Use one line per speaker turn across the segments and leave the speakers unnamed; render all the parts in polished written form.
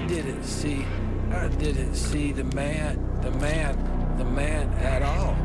didn't see the man at all.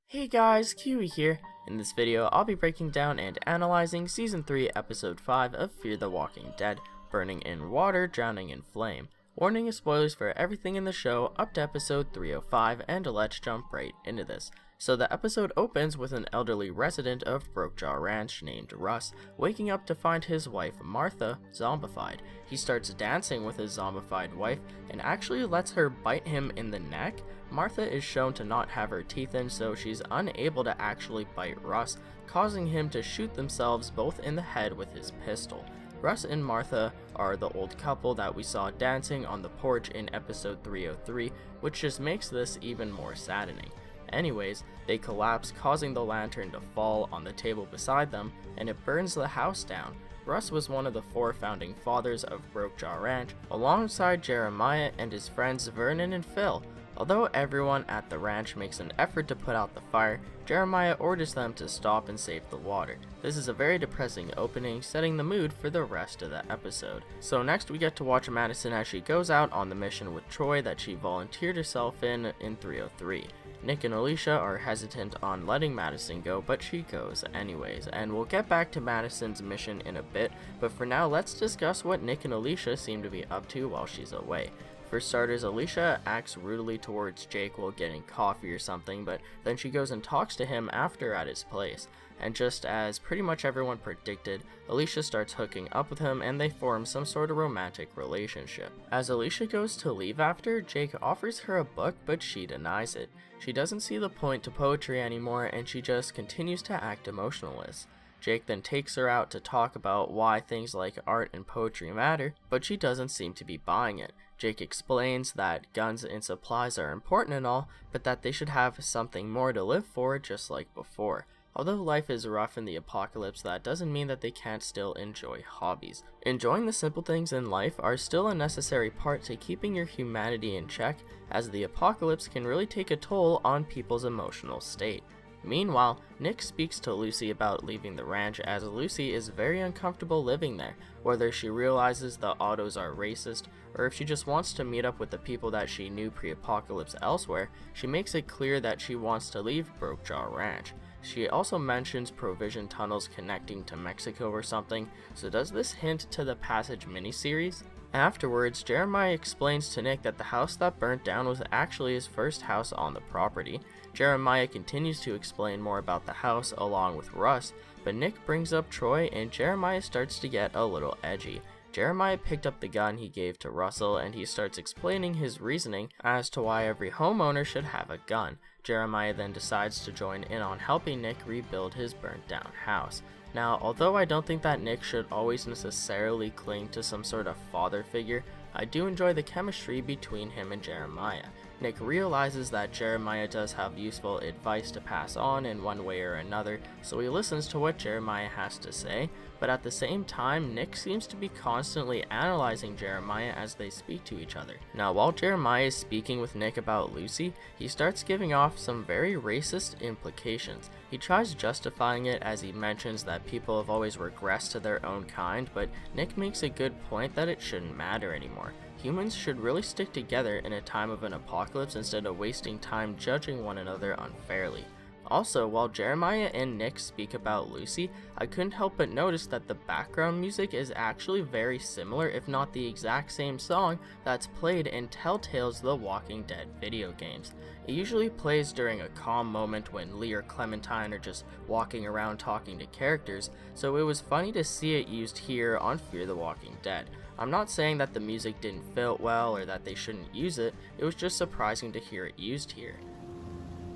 Hey guys, Kiwi here. In this video, I'll be breaking down and analyzing Season 3, Episode 5 of Fear the Walking Dead, Burning in Water, Drowning in Flame. Warning of spoilers for everything in the show up to Episode 305, and let's jump right into this. So the episode opens with an elderly resident of Brokejaw Ranch named Russ waking up to find his wife Martha zombified. He starts dancing with his zombified wife and actually lets her bite him in the neck. Martha is shown to not have her teeth in, so she's unable to actually bite Russ, causing him to shoot themselves both in the head with his pistol. Russ and Martha are the old couple that we saw dancing on the porch in episode 303, which just makes this even more saddening. Anyways, they collapse, causing the lantern to fall on the table beside them, and it burns the house down. Russ was one of the 4 founding fathers of Brokejaw Ranch, alongside Jeremiah and his friends Vernon and Phil. Although everyone at the ranch makes an effort to put out the fire, Jeremiah orders them to stop and save the water. This is a very depressing opening, setting the mood for the rest of the episode. So next we get to watch Madison as she goes out on the mission with Troy that she volunteered herself in 303. Nick and Alicia are hesitant on letting Madison go, but she goes anyways, and we'll get back to Madison's mission in a bit, but for now let's discuss what Nick and Alicia seem to be up to while she's away. For starters, Alicia acts rudely towards Jake while getting coffee or something, but then she goes and talks to him after at his place. And just as pretty much everyone predicted, Alicia starts hooking up with him and they form some sort of romantic relationship. As Alicia goes to leave after, Jake offers her a book, but she denies it. She doesn't see the point to poetry anymore and she just continues to act emotionless. Jake then takes her out to talk about why things like art and poetry matter, but she doesn't seem to be buying it. Jake explains that guns and supplies are important and all, but that they should have something more to live for, just like before. Although life is rough in the apocalypse, that doesn't mean that they can't still enjoy hobbies. Enjoying the simple things in life are still a necessary part to keeping your humanity in check, as the apocalypse can really take a toll on people's emotional state. Meanwhile, Nick speaks to Lucy about leaving the ranch, as Lucy is very uncomfortable living there, whether she realizes the Ottos are racist, or if she just wants to meet up with the people that she knew pre-apocalypse elsewhere. She makes it clear that she wants to leave Brokejaw Ranch. She also mentions provision tunnels connecting to Mexico or something, so does this hint to the Passage miniseries? Afterwards, Jeremiah explains to Nick that the house that burnt down was actually his first house on the property. Jeremiah continues to explain more about the house along with Russ, but Nick brings up Troy and Jeremiah starts to get a little edgy. Jeremiah picked up the gun he gave to Russell and he starts explaining his reasoning as to why every homeowner should have a gun. Jeremiah then decides to join in on helping Nick rebuild his burnt down house. Now, although I don't think that Nick should always necessarily cling to some sort of father figure, I do enjoy the chemistry between him and Jeremiah. Nick realizes that Jeremiah does have useful advice to pass on in one way or another, so he listens to what Jeremiah has to say, but at the same time, Nick seems to be constantly analyzing Jeremiah as they speak to each other. Now, while Jeremiah is speaking with Nick about Lucy, he starts giving off some very racist implications. He tries justifying it as he mentions that people have always regressed to their own kind, but Nick makes a good point that it shouldn't matter anymore. Humans should really stick together in a time of an apocalypse instead of wasting time judging one another unfairly. Also, while Jeremiah and Nick speak about Lucy, I couldn't help but notice that the background music is actually very similar, if not the exact same song that's played in Telltale's The Walking Dead video games. It usually plays during a calm moment when Lee or Clementine are just walking around talking to characters, so it was funny to see it used here on Fear the Walking Dead. I'm not saying that the music didn't fit well or that they shouldn't use it, it was just surprising to hear it used here.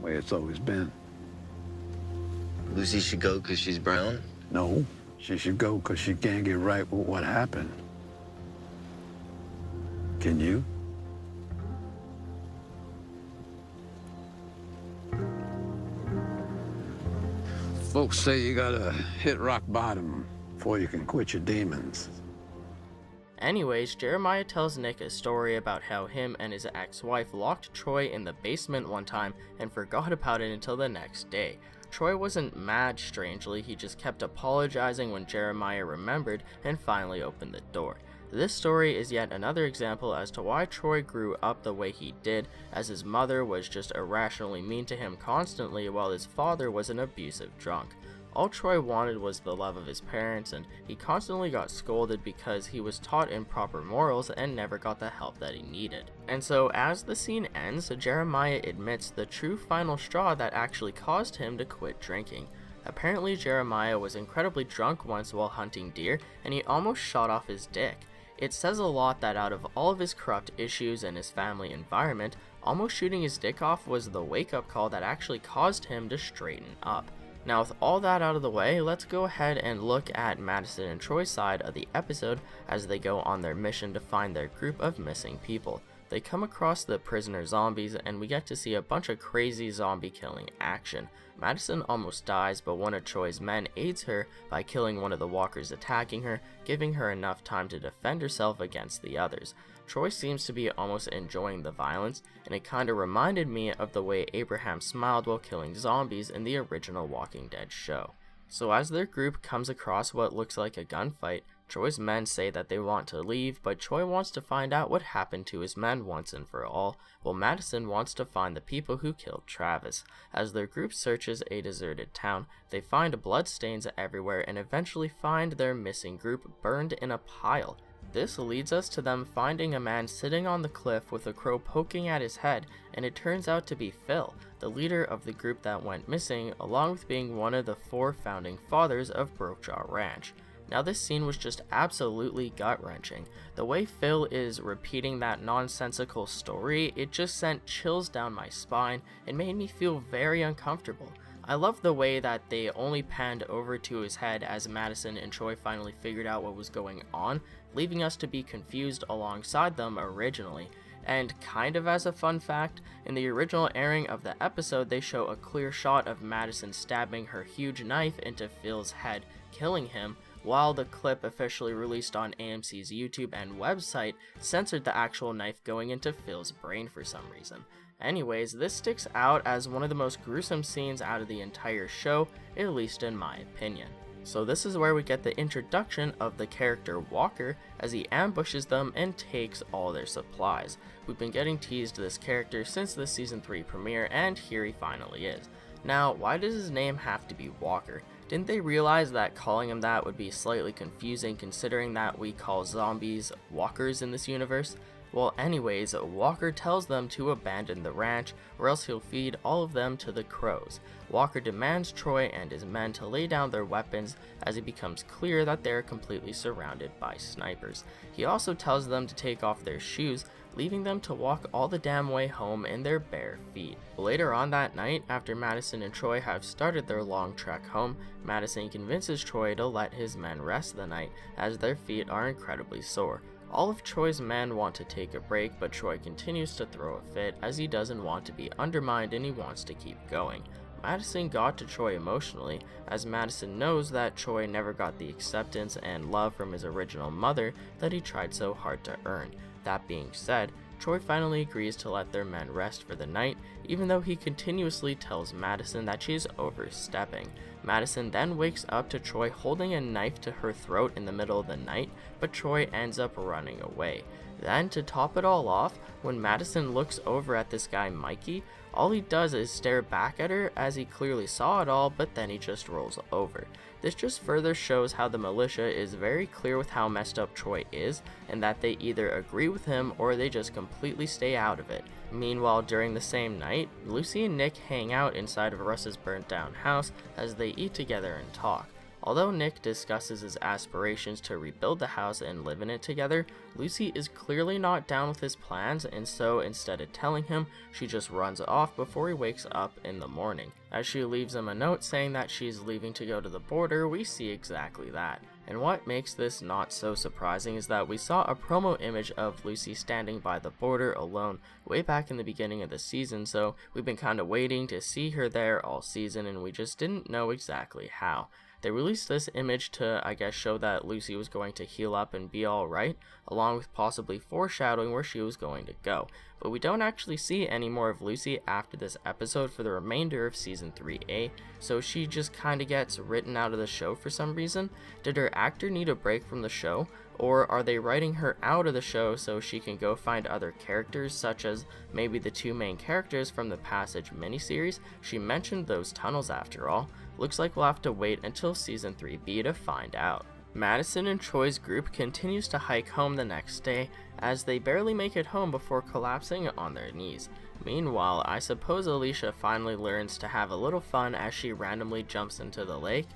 Way it's always been.
Lucy should go because she's brown?
No, she should go because she can't get right with what happened. Can you? Folks say you gotta hit rock bottom before you can quit your demons.
Anyways, Jeremiah tells Nick a story about how him and his ex-wife locked Troy in the basement one time and forgot about it until the next day. Troy wasn't mad, strangely, he just kept apologizing when Jeremiah remembered and finally opened the door. This story is yet another example as to why Troy grew up the way he did, as his mother was just irrationally mean to him constantly while his father was an abusive drunk. All Troy wanted was the love of his parents, and he constantly got scolded because he was taught improper morals and never got the help that he needed. And so as the scene ends, Jeremiah admits the true final straw that actually caused him to quit drinking. Apparently Jeremiah was incredibly drunk once while hunting deer, and he almost shot off his dick. It says a lot that out of all of his corrupt issues and his family environment, almost shooting his dick off was the wake-up call that actually caused him to straighten up. Now with all that out of the way, let's go ahead and look at Madison and Troy's side of the episode as they go on their mission to find their group of missing people. They come across the prisoner zombies and we get to see a bunch of crazy zombie killing action. Madison almost dies, but one of Troy's men aids her by killing one of the walkers attacking her, giving her enough time to defend herself against the others. Troy seems to be almost enjoying the violence, and it kinda reminded me of the way Abraham smiled while killing zombies in the original Walking Dead show. So as their group comes across what looks like a gunfight, Troy's men say that they want to leave, but Troy wants to find out what happened to his men once and for all, while Madison wants to find the people who killed Travis. As their group searches a deserted town, they find bloodstains everywhere and eventually find their missing group burned in a pile. This leads us to them finding a man sitting on the cliff with a crow poking at his head, and it turns out to be Phil, the leader of the group that went missing, along with being one of the 4 founding fathers of Brokejaw Ranch. Now this scene was just absolutely gut-wrenching. The way Phil is repeating that nonsensical story, it just sent chills down my spine and made me feel very uncomfortable. I love the way that they only panned over to his head as Madison and Troy finally figured out what was going on, leaving us to be confused alongside them originally. And kind of as a fun fact, in the original airing of the episode they show a clear shot of Madison stabbing her huge knife into Phil's head, killing him, while the clip officially released on AMC's YouTube and website censored the actual knife going into Phil's brain for some reason. Anyways, this sticks out as one of the most gruesome scenes out of the entire show, at least in my opinion. So this is where we get the introduction of the character Walker as he ambushes them and takes all their supplies. We've been getting teased this character since the season 3 premiere, and here he finally is. Now, why does his name have to be Walker? Didn't they realize that calling him that would be slightly confusing considering that we call zombies walkers in this universe? Well anyways, Walker tells them to abandon the ranch or else he'll feed all of them to the crows. Walker demands Troy and his men to lay down their weapons as it becomes clear that they are completely surrounded by snipers. He also tells them to take off their shoes, leaving them to walk all the damn way home in their bare feet. Later on that night, after Madison and Troy have started their long trek home, Madison convinces Troy to let his men rest the night as their feet are incredibly sore. All of Troy's men want to take a break, but Troy continues to throw a fit as he doesn't want to be undermined and he wants to keep going. Madison got to Troy emotionally, as Madison knows that Troy never got the acceptance and love from his original mother that he tried so hard to earn. That being said, Troy finally agrees to let their men rest for the night, even though he continuously tells Madison that she is overstepping. Madison then wakes up to Troy holding a knife to her throat in the middle of the night, but Troy ends up running away. Then, to top it all off, when Madison looks over at this guy Mikey, all he does is stare back at her as he clearly saw it all, but then he just rolls over. This just further shows how the militia is very clear with how messed up Troy is, and that they either agree with him or they just completely stay out of it. Meanwhile, during the same night, Lucy and Nick hang out inside of Russ's burnt down house as they eat together and talk. Although Nick discusses his aspirations to rebuild the house and live in it together, Lucy is clearly not down with his plans, and so instead of telling him, she just runs off before he wakes up in the morning. As she leaves him a note saying that she's leaving to go to the border, we see exactly that. And what makes this not so surprising is that we saw a promo image of Lucy standing by the border alone way back in the beginning of the season, so we've been kinda waiting to see her there all season and we just didn't know exactly how. They released this image to, I guess, show that Lucy was going to heal up and be alright, along with possibly foreshadowing where she was going to go. but we don't actually see any more of Lucy after this episode for the remainder of Season 3A, so she just kinda gets written out of the show for some reason. Did her actor need a break from the show, or are they writing her out of the show so she can go find other characters, such as maybe the two main characters from the Passage miniseries? She mentioned those tunnels after all. Looks like we'll have to wait until Season 3B to find out. Madison and Troy's group continues to hike home the next day, as they barely make it home before collapsing on their knees. Meanwhile, I suppose Alicia finally learns to have a little fun as she randomly jumps into the lake,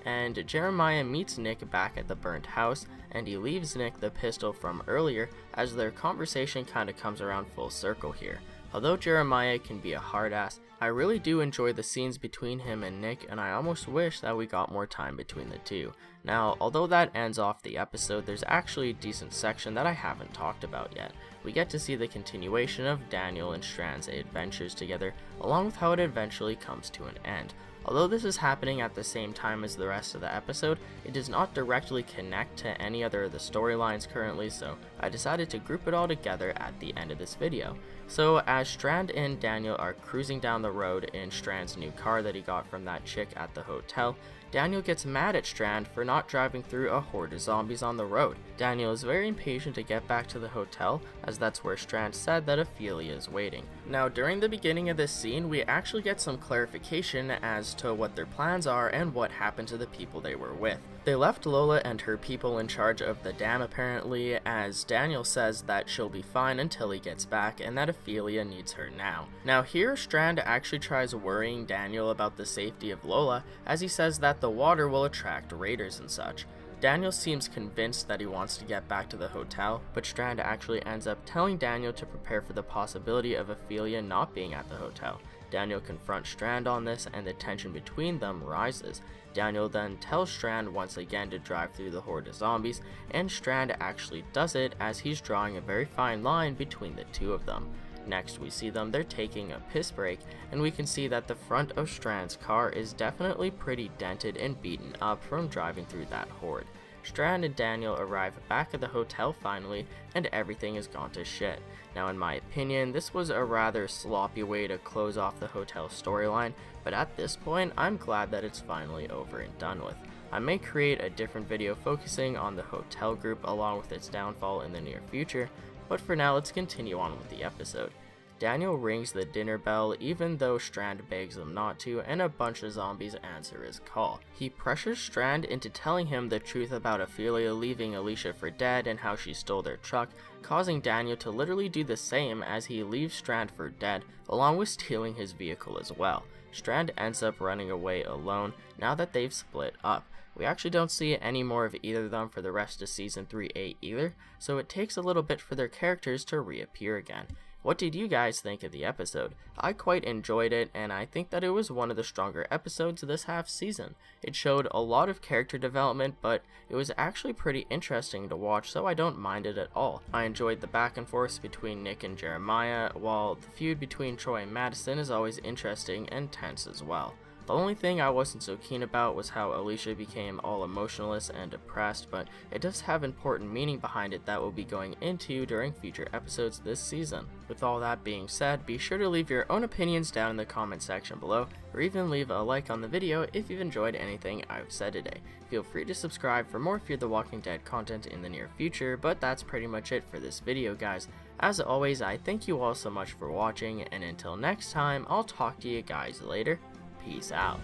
and Jeremiah meets Nick back at the burnt house, and he leaves Nick the pistol from earlier, as their conversation kinda comes around full circle here. Although Jeremiah can be a hard ass, I really do enjoy the scenes between him and Nick, and I almost wish that we got more time between the two. Now, although that ends off the episode, there's actually a decent section that I haven't talked about yet. We get to see the continuation of Daniel and Strand's adventures together, along with how it eventually comes to an end. Although this is happening at the same time as the rest of the episode, it does not directly connect to any other of the storylines currently, so I decided to group it all together at the end of this video. So as Strand and Daniel are cruising down the road in Strand's new car that he got from that chick at the hotel, Daniel gets mad at Strand for not driving through a horde of zombies on the road. Daniel is very impatient to get back to the hotel, as that's where Strand said that Ophelia is waiting. Now, during the beginning of this scene, we actually get some clarification as to what their plans are and what happened to the people they were with. They left Lola and her people in charge of the dam apparently, as Daniel says that she'll be fine until he gets back and that Ophelia needs her now. Now here, Strand actually tries worrying Daniel about the safety of Lola, as he says that the water will attract raiders and such. Daniel seems convinced that he wants to get back to the hotel, but Strand actually ends up telling Daniel to prepare for the possibility of Ophelia not being at the hotel. Daniel confronts Strand on this, and the tension between them rises. Daniel then tells Strand once again to drive through the horde of zombies, and Strand actually does it, as he's drawing a very fine line between the two of them. Next we see they're taking a piss break, and we can see that the front of Strand's car is definitely pretty dented and beaten up from driving through that horde. Strand and Daniel arrive back at the hotel finally, and everything has gone to shit. Now in my opinion, this was a rather sloppy way to close off the hotel storyline, but at this point, I'm glad that it's finally over and done with. I may create a different video focusing on the hotel group along with its downfall in the near future, but for now let's continue on with the episode. Daniel rings the dinner bell even though Strand begs them not to, and a bunch of zombies answer his call. He pressures Strand into telling him the truth about Ophelia leaving Alicia for dead and how she stole their truck, causing Daniel to literally do the same as he leaves Strand for dead, along with stealing his vehicle as well. Strand ends up running away alone now that they've split up. We actually don't see any more of either of them for the rest of Season 3A either, so it takes a little bit for their characters to reappear again. What did you guys think of the episode? I quite enjoyed it, and I think that it was one of the stronger episodes of this half season. It showed a lot of character development, but it was actually pretty interesting to watch, so I don't mind it at all. I enjoyed the back and forth between Nick and Jeremiah, while the feud between Troy and Madison is always interesting and tense as well. The only thing I wasn't so keen about was how Alicia became all emotionless and depressed, but it does have important meaning behind it that we'll be going into during future episodes this season. With all that being said, be sure to leave your own opinions down in the comment section below, or even leave a like on the video if you've enjoyed anything I've said today. Feel free to subscribe for more Fear the Walking Dead content in the near future, but that's pretty much it for this video, guys. As always, I thank you all so much for watching, and until next time, I'll talk to you guys later. Peace out.